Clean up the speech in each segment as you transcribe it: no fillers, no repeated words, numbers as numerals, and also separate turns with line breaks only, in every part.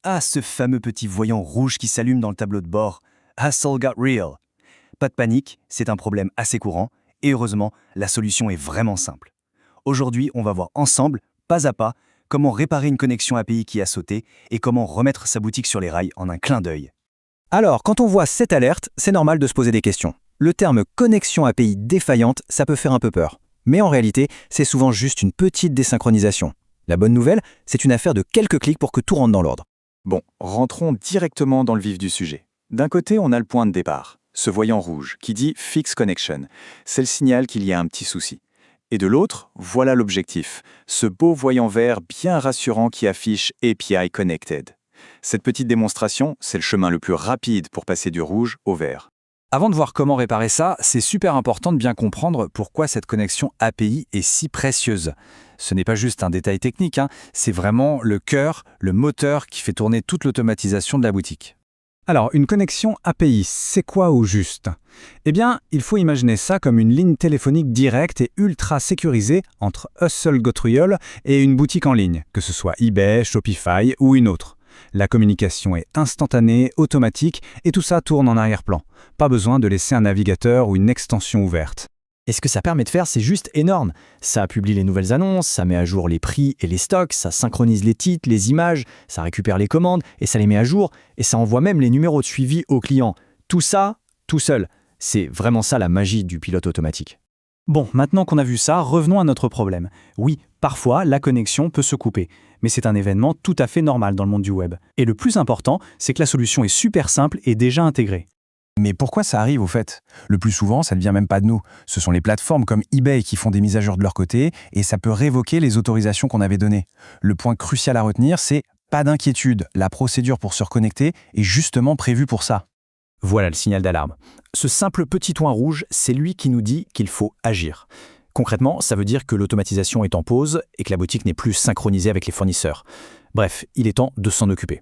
Ah, ce fameux petit voyant rouge qui s'allume dans le tableau de bord. Hustle got real. Pas de panique, c'est un problème assez courant, et heureusement, la solution est vraiment simple. Aujourd'hui, on va voir ensemble, pas à pas, comment réparer une connexion API qui a sauté et comment remettre sa boutique sur les rails en un clin d'œil.
Alors, quand on voit cette alerte, c'est normal de se poser des questions. Le terme connexion API défaillante, ça peut faire un peu peur. Mais en réalité, c'est souvent juste une petite désynchronisation. La bonne nouvelle, c'est une affaire de quelques clics pour que tout rentre dans l'ordre.
Bon, rentrons directement dans le vif du sujet. D'un côté, on a le point de départ, ce voyant rouge qui dit Fix Connection. C'est le signal qu'il y a un petit souci. Et de l'autre, voilà l'objectif, ce beau voyant vert bien rassurant qui affiche API Connected. Cette petite démonstration, c'est le chemin le plus rapide pour passer du rouge au vert.
Avant de voir comment réparer ça, c'est super important de bien comprendre pourquoi cette connexion API est si précieuse. Ce n'est pas juste un détail technique, c'est vraiment le cœur, le moteur qui fait tourner toute l'automatisation de la boutique.
Alors, une connexion API, c'est quoi au juste? Eh bien, il faut imaginer ça comme une ligne téléphonique directe et ultra sécurisée entre Hustle Got Real et une boutique en ligne, que ce soit eBay, Shopify ou une autre. La communication est instantanée, automatique, et tout ça tourne en arrière-plan. Pas besoin de laisser un navigateur ou une extension ouverte.
Et ce que ça permet de faire, c'est juste énorme. Ça publie les nouvelles annonces, ça met à jour les prix et les stocks, ça synchronise les titres, les images, ça récupère les commandes et ça les met à jour, et ça envoie même les numéros de suivi aux clients. Tout ça, tout seul. C'est vraiment ça la magie du pilote automatique.
Bon, maintenant qu'on a vu ça, revenons à notre problème. Oui, parfois, la connexion peut se couper, mais c'est un événement tout à fait normal dans le monde du web. Et le plus important, c'est que la solution est super simple et déjà intégrée.
Mais pourquoi ça arrive au fait? Le plus souvent, ça ne vient même pas de nous. Ce sont les plateformes comme eBay qui font des mises à jour de leur côté et ça peut révoquer les autorisations qu'on avait données. Le point crucial à retenir, c'est pas d'inquiétude. La procédure pour se reconnecter est justement prévue pour ça.
Voilà le signal d'alarme. Ce simple petit point rouge, c'est lui qui nous dit qu'il faut agir. Concrètement, ça veut dire que l'automatisation est en pause et que la boutique n'est plus synchronisée avec les fournisseurs. Bref, il est temps de s'en occuper.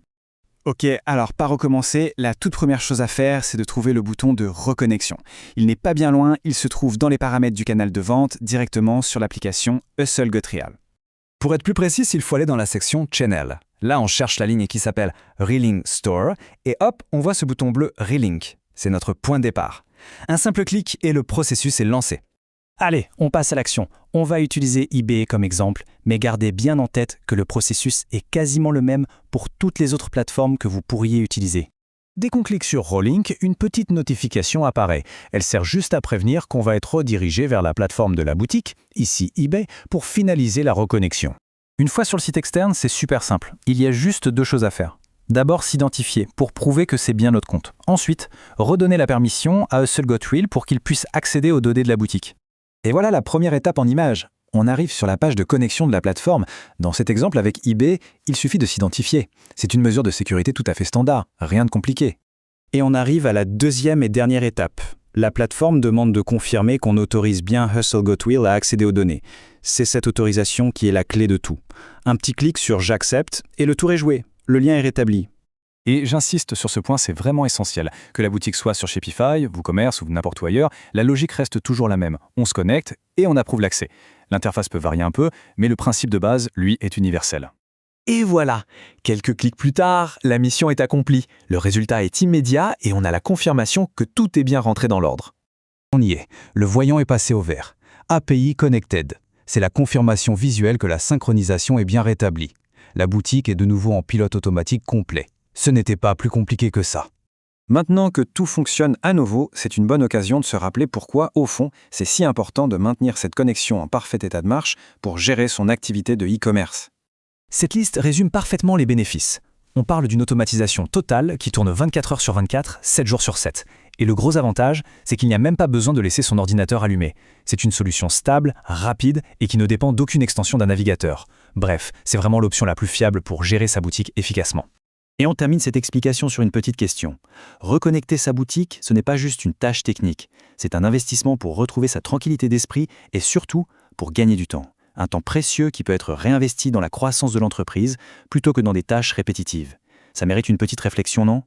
Ok, alors par recommencer, la toute première chose à faire, c'est de trouver le bouton de reconnexion. Il n'est pas bien loin, il se trouve dans les paramètres du canal de vente, directement sur l'application Hustle Got Real.
Pour être plus précis, il faut aller dans la section Channel. Là, on cherche la ligne qui s'appelle Relink Store et hop, on voit ce bouton bleu Relink. C'est notre point de départ. Un simple clic et le processus est lancé.
Allez, on passe à l'action. On va utiliser eBay comme exemple, mais gardez bien en tête que le processus est quasiment le même pour toutes les autres plateformes que vous pourriez utiliser.
Dès qu'on clique sur Rolink, une petite notification apparaît. Elle sert juste à prévenir qu'on va être redirigé vers la plateforme de la boutique, ici eBay, pour finaliser la reconnexion.
Une fois sur le site externe, c'est super simple. Il y a juste deux choses à faire. D'abord, s'identifier pour prouver que c'est bien notre compte. Ensuite, redonner la permission à Hustle Got Real pour qu'il puisse accéder aux données de la boutique.
Et voilà la première étape en image. On arrive sur la page de connexion de la plateforme. Dans cet exemple avec eBay, il suffit de s'identifier. C'est une mesure de sécurité tout à fait standard, rien de compliqué.
Et on arrive à la deuxième et dernière étape. La plateforme demande de confirmer qu'on autorise bien Hustle Got Real à accéder aux données. C'est cette autorisation qui est la clé de tout. Un petit clic sur J'accepte et le tour est joué. Le lien est rétabli.
Et j'insiste sur ce point, c'est vraiment essentiel. Que la boutique soit sur Shopify, WooCommerce ou n'importe où ailleurs, la logique reste toujours la même. On se connecte et on approuve l'accès. L'interface peut varier un peu, mais le principe de base, lui, est universel.
Et voilà, quelques clics plus tard, la mission est accomplie. Le résultat est immédiat et on a la confirmation que tout est bien rentré dans l'ordre.
On y est. Le voyant est passé au vert. API Connected. C'est la confirmation visuelle que la synchronisation est bien rétablie. La boutique est de nouveau en pilote automatique complet. Ce n'était pas plus compliqué que ça.
Maintenant que tout fonctionne à nouveau, c'est une bonne occasion de se rappeler pourquoi, au fond, c'est si important de maintenir cette connexion en parfait état de marche pour gérer son activité de e-commerce.
Cette liste résume parfaitement les bénéfices. On parle d'une automatisation totale qui tourne 24 heures sur 24, 7 jours sur 7. Et le gros avantage, c'est qu'il n'y a même pas besoin de laisser son ordinateur allumé. C'est une solution stable, rapide et qui ne dépend d'aucune extension d'un navigateur. Bref, c'est vraiment l'option la plus fiable pour gérer sa boutique efficacement.
Et on termine cette explication sur une petite question. Reconnecter sa boutique, ce n'est pas juste une tâche technique. C'est un investissement pour retrouver sa tranquillité d'esprit et surtout pour gagner du temps. Un temps précieux qui peut être réinvesti dans la croissance de l'entreprise plutôt que dans des tâches répétitives. Ça mérite une petite réflexion, non ?